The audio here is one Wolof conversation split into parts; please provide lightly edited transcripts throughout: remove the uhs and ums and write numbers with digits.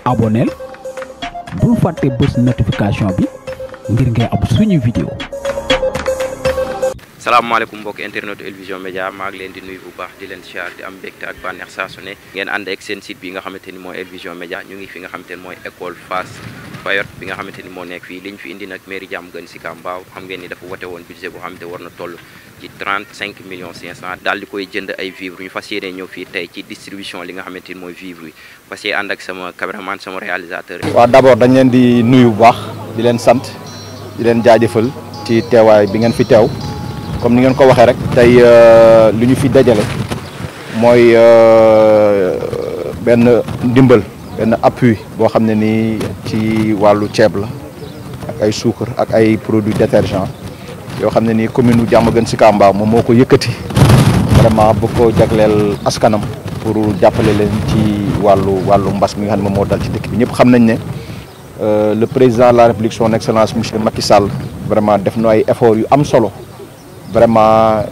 abonneel bul fàtte bës notification bi ngir ngay am suñu vidéo. salaamaaleykum mbokk internet El Vision Médias maa ngi leen di nuyu bu baax di leen siyaar di am mbégte ak bànneex saa su ne ngeen ànd ak seen site bi nga xamante ni mooy El Vision Médias ñu ngi fi nga xamante ni mooy école Fass Fayotte bi nga xamante ni moo nekk fii li ñu fi indi nag mairie Diamaguène Sicap Mbao xam ngeen ni dafa wote woon budget boo xamante war na toll ci 35 millions 500 daal di koy jënd ay vivres ñu fas yéene ñëw fii tey ci distribution li nga xamante ni mooy vivres yi fas yéene ànd ak sama caméraman sama réalisateur. waaw d'abord dañ leen di nuyu bu baax di leen sant di leen jaajëfal ci teewaay bi ngeen fi teew comme ni ngeen ko waxee rek tey li ñu fi dajale mooy benn ndimbal benn appui boo xam ne nii ci wàllu ceeb la ak ay suukar ak ay produits détergents yoo xam ne nii commune bu Diamaguène Sicap Mbao moom moo ko yëkkati vraiment bu ko jagleel askanam pour jàppale leen ci wàllu mbas mi nga xam ne moom moo dal ci dëkk bi ñëpp xam nañ ne le président de la République son excellence monsieur Macky Sall vraiment def na ay efforts yu am solo vraiment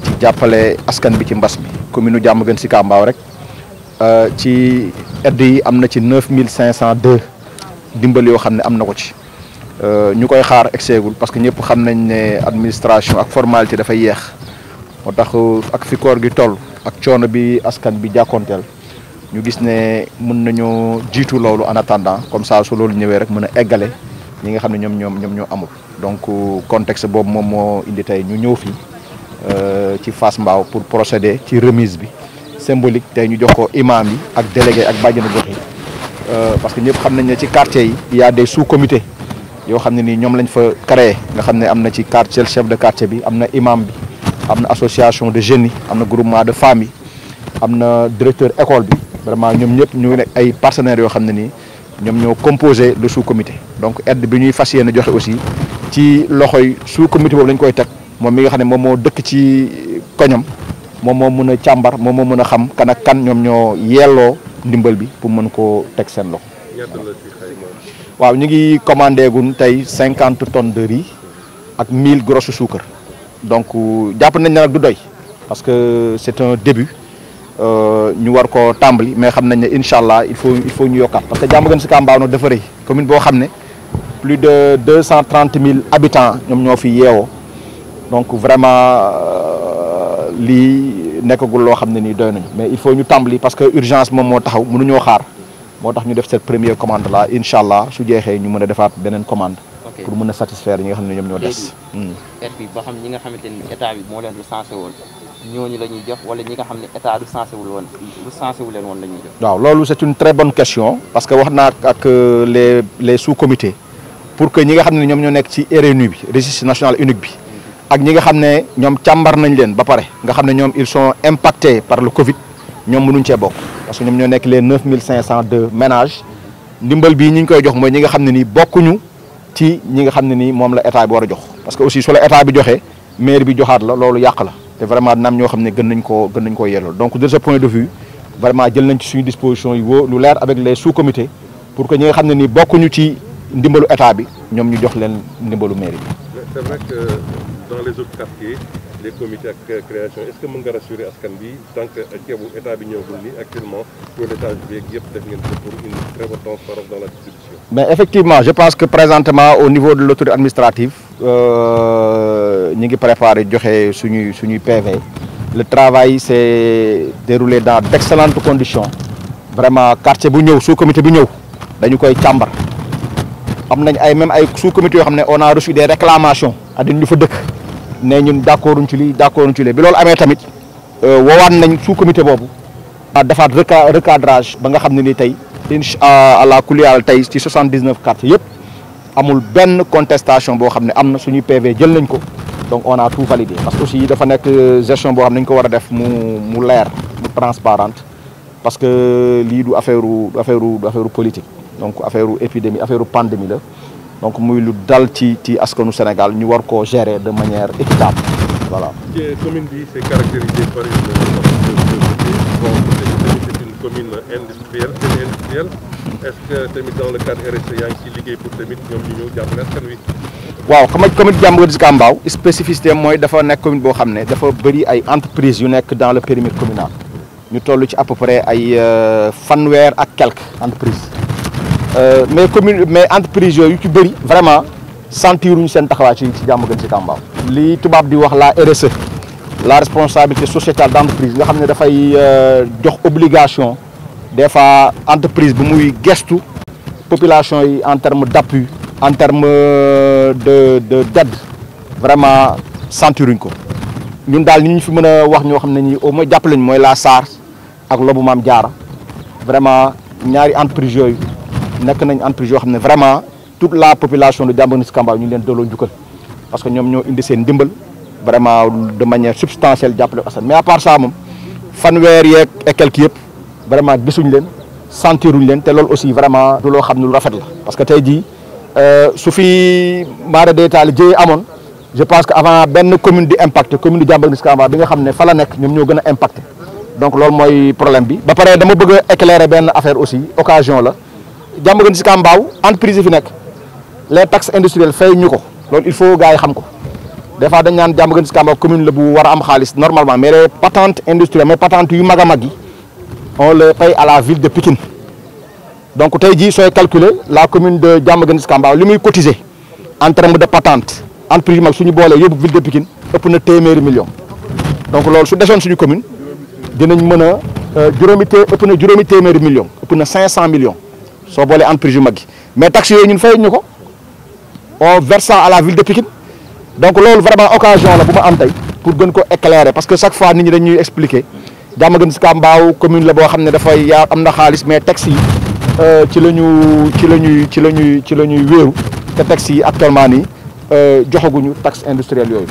ci jàppale askan bi ci mbas bi commune Diamaguène Sicap Mbao rek ci aide yi am na ci 9502 dimbal yoo xam ne am na ko ci ñu koy xaar egseegul parce que ñëpp xam nañ ne administration ak formalité dafay yeex moo tax ak fi koor gi toll ak coono bi askan bi jàkkoonteel ñu gis ne mën nañoo jiitu loolu en attendant comme ça su loolu ñëwee rek mën a eggale ñi nga xam ne ñoom ñoo amul donc contexte boobu moom moo indi tey ñu ñëw fii ci Fass Mbao pour procéder ci remise bi symbolique tey ñu jox ko imam yi ak délégué ak bàjjenu gox yi parce que ñëpp xam nañ ne ci quartier yi il y a des sous-comités yoo xam ne nii ñoom lañ fa créé nga xam ne am na ci quartier chef de quartier bi am na imam bi am na association de jeunes yi am na groupement de famille am na directeur école bi vraiment ñoom ñëpp ñu nekk ay partenaires yoo xam ne nii ñoom ñoo composé le sous-comité donc aide bi ñuy fas yéene joxe aussi ci loxoy sous-comité boobu lañ koy teg moom mi nga xam ne moom moo dëkk ci koñam moom moo mën a càmbar moom moo mën a xam kan ak kan ñoom ñoo yelloo ndimbal bi pour mën koo teg seen loxo. waaw ñu ngi commandé gun tey 50 tonnes de riz ak 1000 grosses suukar donc jàpp nañ ne nag du doy parce que c'est un début ñu war ko tàmbali mais xam nañ ne incha allah il faut ñu yokkaat parce que Diamaguène Sicap Mbao nag dafa rëy commune boo xam ne plus de 230 000 habitants ñoom ñoo fi yeewoo donc vraiment lii nekkagul loo xam ne nii doy nañu mais il faut ñu tàmbali parce que urgence moom moo taxaw mënuñoo xaar moo tax ñu def cette première commande là incha allah su jeexee ñu mën a defaat beneen commande. pour mën a satisfaire ñi nga xam ne ñoom ñoo des. aide bi ba xam ñi nga xamante ni état bi moo leen recensé woon ñooñu la ñuy jox wala ñi nga xam ne état recensé wul leen woon la ñuy jox. waaw loolu c'est une très bonne question parce que wax naa ak les sous-comités pour que ñi nga xam ne ñoom ñoo nekk ci RNU bi registre national unique bi ak ñi nga xam ne ñoom càmbar nañ leen ba pare nga xam ne ñoom ils sont impactés par le Covid ñoom mënuñ cee bokk parce que ñoom ñoo nekk les 9502 ménages ndimbal bii ñi ñu koy jox mooy ñi nga xam ne nii bokkuñu ci ñi nga xam ne nii moom la état bi war a jox parce que aussi su la état bi joxee maire bi joxaat la loolu yàq la te vraiment dina am ñoo xam ne gën nañ koo yelloo donc de ce point de vue vraiment jël nañ ci suñu disposition yi lu leer avec les sous-comités pour que ñi nga xam ne nii bokkuñu ci ndimbalu état bi ñoom ñu jox leen ndimbalu maire bi. C'est vrai que dans les autres quartiers les comités ak création est-ce que mën nga rassurer askan bi tant que ceebu état bi ñëwagul nii actuellement toilettage bi yëpp def ngeen ko pour une très bonne transparence dans la distribution. mais effectivement je pense que présentement au niveau de l'autorité administrative ñi ngi préparé joxe suñuy PV. le travail s'est déroulé dans d'excellentes conditions vraiment quartier bu ñëw sous-comité bu ñëw dañu koy càmbar am nañ même ay sous-comité yoo xam ne on a reçu des réclamations addina ñu fa dëkk ne ñun d'accorduñ ci lii bi loolu amee tamit woowaat nañ sous-comité boobu defaat recadrage ba nga xam ne ni tey incha allah kulli yàlla tey ci 79 quartiers yëpp amul benn contestation boo xam ne am na suñuy PV jël nañ ko donc on a tout validé parce que aussi dafa nekk gestion boo xam ne dañ ko war a def mu leer mu transparente parce que lii du affaire politique donc affaire épidémie affaire pandémie la donc muy lu dal ci askanu Sénégal ñu war koo gérer de manière équitable voilà. commune bi c'est caractérisé par une commune industrielle semi-industrielle est-ce que tamit dans le cadre RSE yaa ngi ciy liggéey pour tamit ñoom ñu ñëw jàppale askan wi. waaw commune Diamaguène Sicap Mbao spécificité mooy dafa nekk commune boo xam ne dafa bëri ay entreprises yu nekk dans le périmètre communal ñu toll ci à peu près ay fanweer ak quelques entreprises mais entreprise yooyu ci bëri vraiment sentiruñu seen taxawaay ci Diamaguène Sicap Mbao li tubaab di wax la RSE la responsabilité sociétale d'entreprise nga xam ne dafay jox obligation des fois entreprise bu muy gestu population yi en terme d'appui en terme d'aide vraiment sentiruñ ko ñun daal ni ñu fi mën a wax ñoo xam ne ñi au moins jàppale ñu mooy la SAR ak Lobou Mame Diarra vraiment ñaari entreprise yooyu nekk nañ entreprise yoo xam ne vraiment toute la population de Diamaguène Sicap Mbao ñu ngi leen delloo njukkal parce que ñoom ñoo indi seen ndimbal vraiment de manière substantielle jàppale askan mais à part ça moom fanweer yeeg et quelques yëpp vraiment gisuñ leen sentiruñ leen te loolu aussi vraiment du loo xam ne lu rafet la parce que tey jii su fi mara détail jëyee amoon je pense que avant benn commune di impacté commune de Diamaguène Sicap Mbao bi nga xam ne fa la nekk ñoom ñoo gën a impacté donc loolu mooy problème bi ba pare dama bëgg a éclairer benn affaire aussi occasion la Diamaguène Sicap Mbao entreprise yi fi nekk les taxes industrielles fay ñu ko loolu il faut gars yi xam ko des fois dañ naan Diamaguène Sicap Mbao commune la bu war a am xaalis normalement mais les patentes industrielles mais patentes yu mag a mag yi on le paye à la ville de Pikine donc tey jii sooy calculer la commune de Diamaguène Sicap Mbao li muy cotiser en terme de patente entreprise yu mag suñu boolee yóbbu ville de Pikine ëpp na téeméeri million donc loolu su desoon suñu commune dinañ mën a ëpp na juróomi téeméeri million ëpp na 500 millions soo boolee entreprise yu mag yi mais taxes yooyu ñun fay ñu ko on verse à la ville de Pikine donc loolu vraiment occasion la bu ma am tey pour gën ko éclairer parce que chaque fois nit ñi dañuy expliquer Diamaguène Sicap Mbao commune la boo xam ne dafay yaa am na xaalis mais taxes yi ci la ñuy wéeru te taxes yi actuellement nii joxaguñu taxe industrielle yooyu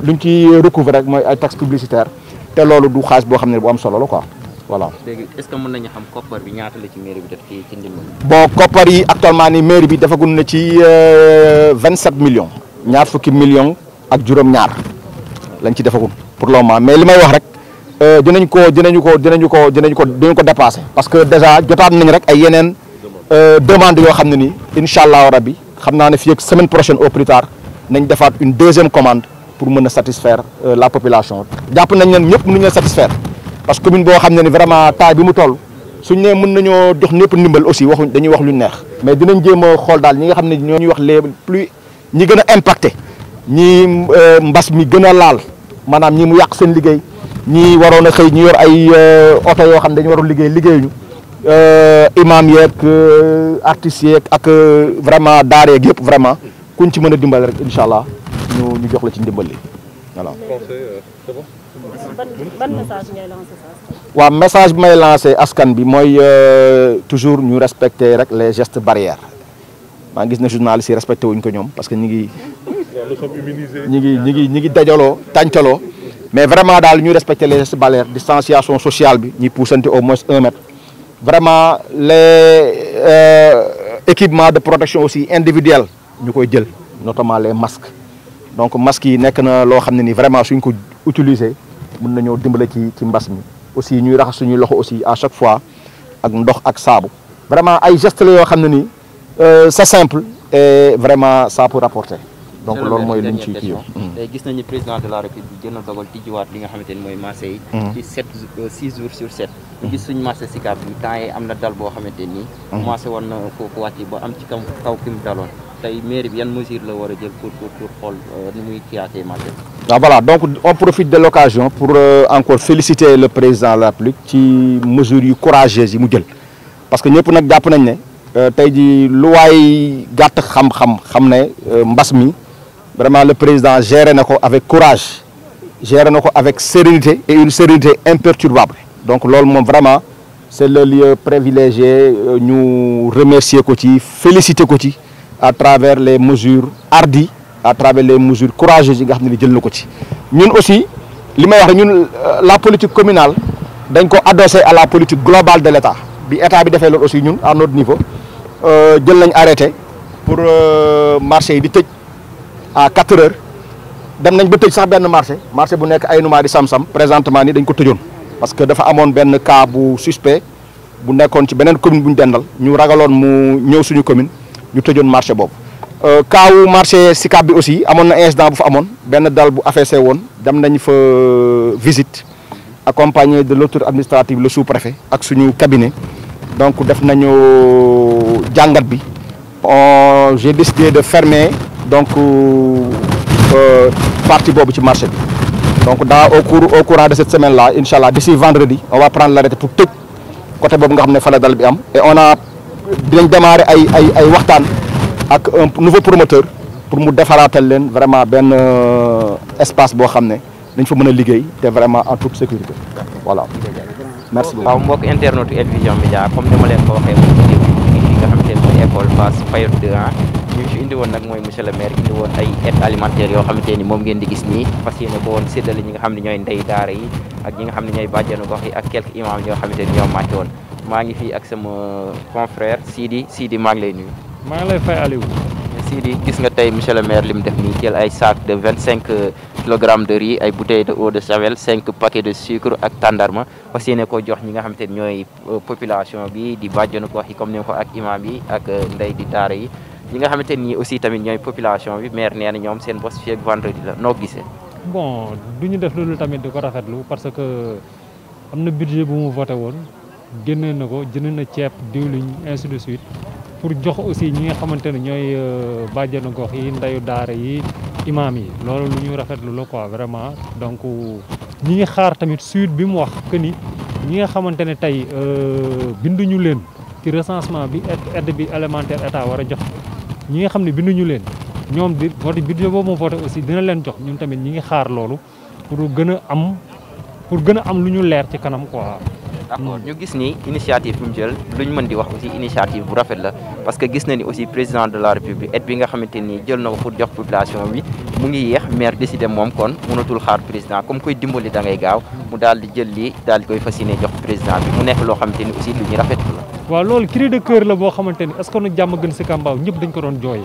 luñ ci recouvrer rek mooy ay taxes publicitaires te loolu du xaalis boo xam ne bu am solo la quoi voilà. léegi est-ce que mën nañu xam koppar bi ñaata la ci mairie bi def ci ndimbal. bon koppar yi actuellement nii mairie bi dafa gun na ci 27 millions. ñaar fukki millions ak juróom-ñaar lañ ci defagum pour le moment mais li may wax rek dinañ ko dépasser parce que déjà jotaat nañ rek ay yeneen demande yoo xam ne nii incha allahu rabbi xam naa ne fii ak semaine prochaine au plus tard nañ defaat une deuxième commande pour mën a satisfaire la population. jàpp nañ ne ñëpp mënuñu la satisfaire parce que commune boo xam ne ni vraiment taille bi mu toll suñ ne mën nañoo jox ñëpp ndimbal aussi dañuy wax lu neex mais dinañ jéem a xool daal ñi nga xam ne ñoo ñuy wax les plus ñi gën a impacté ñi mbas mi gën a laal maanaam ñi mu yàq seen liggéey ñi waroon a xëy ñu yor ay oto yoo xam ne dañu waroon liggéeyuñu imam yeeg artistes yeeg ak vraiment daara yeeg yëpp vraiment kuñ ci mën a dimbal rek incha allah ñu jox la ci ndimbal li voilà. ban message ngay lancé sa askan. waaw message bi may lancé askan bi mooy toujours ñu respecter rek les gestes barrières maa ngi gis ne journalistes yi respecté wuñ ko ñoom parce que ñi ngi dajaloo tàncaloo mais vraiment daal ñu respecter les gestes barrières distanciation sociale bi ñuy puusante au moins 1 mètre vraiment les équipements de protection aussi individuels ñu koy jël notamment les masques donc masques yi nekk na loo xam ne ni vraiment suñ ko utiliser mën nañoo dimbale ci mbas mi aussi ñuy raxas suñuy loxo aussi à chaque fois ak ndox ak saabu vraiment ay gestes la yoo xam ne ni c'est simple et vraiment ça peut rapporter donc loolu mooy liñ ci kii tey gis nañu président de la république jël na dogal tijjiwaat li nga xamante ni mooy marché yi ci 6 jours sur 7 ñu gis suñu marché Sicap bi temps yi am na dal boo xamante nii commencé woon na foofu wàcc ba am ci kaw ki mu daloon tey mairie bi yan mesure la war a jël pour xool nu muy kiyaatee marché bi. waaw voilà donc on profite de l'occasion pour encore féliciter le président de la république ci mesures yu courageuses yi mu jël parce que ñëpp nag jàpp nañ ne tey ji lu waay gàtt xam ne mbas mi vraiment le président géré na ko avec courage géré na ko avec sérénité et une sérénité imperturbable donc loolu moom vraiment c'est le lieu privilégié ñu remercier ko ci féliciter ko ci à travers les mesures hardies à travers les mesures courageuses yi nga xam ne jël na ko ci ñun aussi li may wax rek ñun la politique communale dañ ko adossé à la politique globale de l'État bi état bi defee loolu aussi ñun à notre niveau jël nañ arrêté pour marché yi di tëj à 4 heures dem nañ ba tëj sax benn marché bu nekk ay numaa di sam-sam présentement ni dañ ko tëjoon parce que dafa amoon benn cas bu suspect bu nekkoon ci beneen commune bu ñu dendal ñu ragaloon mu ñëw suñu commune ñu tëjoon marché boobu cas wu marché Sicap bi aussi amoon na incident bu fa amoon benn dal bu affaissé woon dem nañ fa visite accompagné de l'autorité administrative le sous-préfet ak suñu cabinet donc def nañu jàngat bi j'ai décidé de fermer donc partie boobu ci marché bi donc au courant de cette semaine là inchallah d'ici vendredi on va prendre l'arrêté pour tëj côté boobu nga xam ne fa la dal bi am et on a dinañ démarrer ay waxtaan ak un nouveau promoteur pour mu defaraatal leen vraiment benn espace boo xam ne dañ fa mën a liggéey te vraiment en toute sécurité voilà merci beaucoup. waaw mbokk internet El Vision Médias comme ni ma leen ko waxee moom ci début ñu ngi fi nga xamante ne mooy école Fass Fayotte 2 ñu fi indi woon nag mooy monsieur le maire indi woon ay aide alimentaire yoo xamante ni moom ngeen di gis nii fas yéene ko woon séddale ñi nga xam ne ñooy ndey daara yi ak ñi nga xam ne ñooy bàjjenu gox yi ak quelques imams yoo xamante ni ñoo màcc woon maa ngi fii ak sama confrère Sidi maa ngi lay nuyu. maa ngi lay fay Aliou. Sidi gis nga tey monsieur le maire li mu def nii jël ay sac de 25 kilogrammes de riz ay bouteilles de eau de javel 5 paquets de sucre ak tàndarma fas yéene koo jox ñi nga xamante ni ñooy population bi di bàjjenu gox yi comme ni ko ak imam yi ak ndey di daara yi ñi nga xamante ni aussi tamit ñooy population bi maire nee na ñoom seen bos fii ak vendredi la noo gisee. bon du ñu def loolu tamit di ko rafetlu parce que am na budget bu mu voté woon génne na ko jënd na ceeb diwliñ ainsi de suite pour jox aussi ñi nga xamante ne ñooy bàjjenu gox yi ndeyu daara yi imam yi loolu lu ñuy rafetlu la quoi vraiment donc ñi ngi xaar tamit suite bi mu wax que ni ñi nga xamante ne tey binduñu leen ci recensement bi aide bi alimentaire état war a jox ñi nga xam ne binduñu leen ñoom di vote budget boobu mu voté aussi dina leen jox ñun tamit ñi ngi xaar loolu pour gën a am lu ñu leer ci kanam quoi. d'accord ñu gis ni initiative bi mu jël lu ñu mën di wax aussi initiative bu rafet la parce que gis na ni aussi président de la république aide bi nga xamante ni jël na ko pour jox population bi mu ngi yéex maire décidé moom kon mënatul xaar président comme koy dimbali da ngay gaaw mu daal di jël lii daal di koy fas yéene jox président bi mu nekk loo xamante ni aussi lu ñu rafetlu la. waaw loolu cri de cœur la boo xamante ni est-ce que nu jàmm gën si Kambaaw ñëpp dañ ko doon jooyee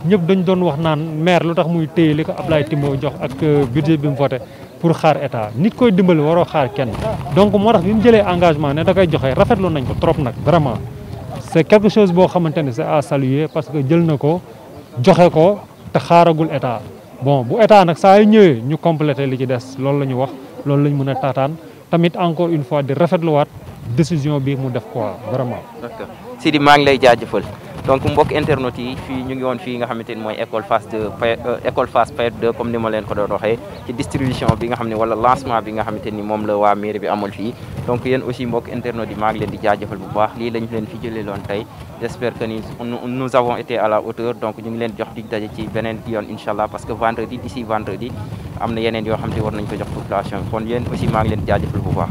ñëpp dañ doon wax naan maire lu tax muy téye li ko Ablaye Timbo jox ak budget bi mu voté pour xaar état nit koy dimbali waroo xaar kenn donc moo tax bi mu jëlee engagement ne da koy joxe rafetlu nañ ko trop nag vraiment c'est quelque chose boo xamante ne c'est à saluer parce que jël na ko joxe ko te xaaragul état bon bu état nag saa yu ñëwee ñu complété li ci des loolu la ñu wax loolu la ñu mën a taataan tamit encore une fois di rafetluwaat décision bi mu def quoi vraiment. d'accord Sidi maa ngi lay jaajëfal donc mbokk internet yi fii ñu ngi woon fii nga xamante ni mooy école Fass Fayotte 2 comme ni ma leen ko doon waxee ci distribution bi nga xam ne wala lancement bi nga xamante ni moom la waa mairie bi amal fii donc yéen aussi mbokk internet yi maa ngi leen di jaajëfal bu baax lii lañ leen fi jëlee loon tey j'espère que ni nous avons été à la hauteur donc ñu ngi leen jox dig daje ci beneen yoon incha allah parce que vendredi d'ici vendredi am na yeneen yoo xam ne war nañ ko jox population kon yéen aussi maa ngi leen di jaajëfal bu baax